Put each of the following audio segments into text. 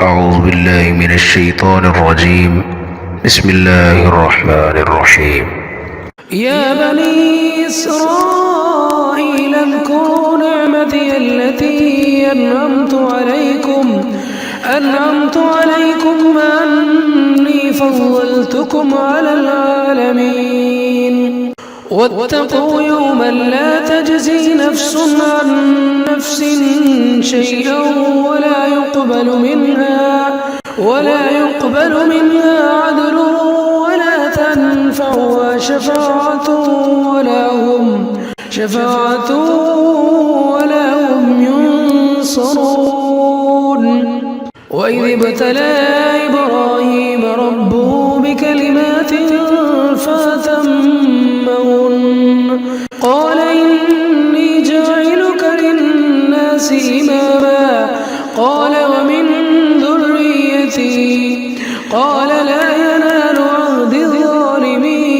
أعوذ بالله من الشيطان الرجيم. بسم الله الرحمن الرحيم. يا بني إسرائيل اذكروا نعمتي التي أنعمت عليكم وأني فضلتكم على العالمين. واتقوا يوما لا تجزي نفس عن نفس شيئا ولا يقبل منها عدل ولا تنفعها شفاعة ولا هم ينصرون. وإذ ابتلى إبراهيم ربه بكلمات فأتمهن قال إني جاعلك للناس إماما قال ومن ذريتي قال لا ينال عهد الظالمين.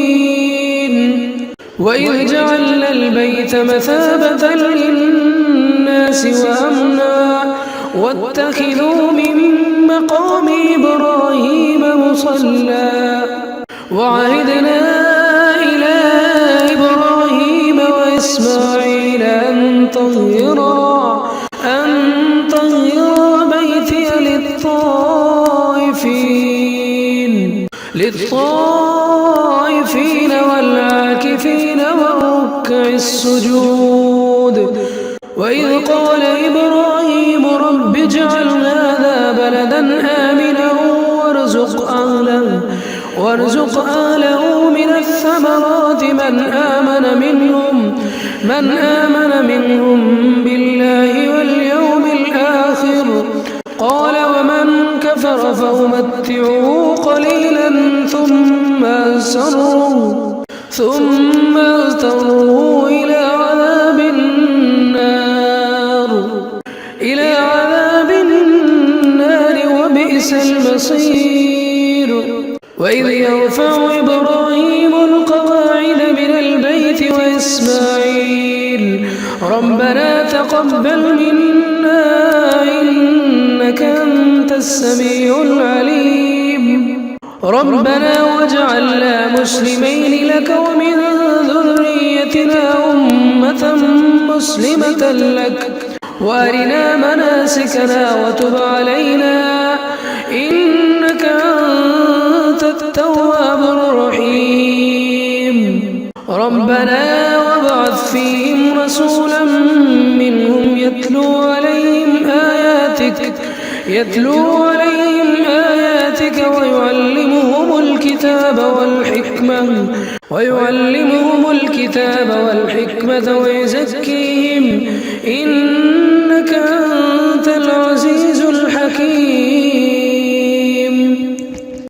وإذ جعلنا البيت مثابة للناس وأمنا واتخذوا من مقام إبراهيم مصلى وعهدنا إلى إبراهيم وإسماعيل أن طهرا بيتي للطائفين والعاكفين والركع السجود. وإذ قال إبراهيم رب اجعل هذا بلدا آمنا وارزق أهله من الثمرات من آمن منهم بالله واليوم الآخر قال ومن كفر فأمتعه قليلا ثم أضطره إلى عذاب النار وبئس المصير. وإذ يرفع إبراهيم القواعد من البيت وإسماعيل ربنا تقبل منا إنك أنت السميع العليم ربنا واجعلنا مسلمين لك ومن ذريتنا أمة مسلمة لك وأرنا مناسكنا وتب علينا إنك أنت التواب الرحيم. ربنا وابعث فيهم رسولا منهم يتلو عليهم آياتك ويعلمهم الكتاب والحكمة ويزكيهم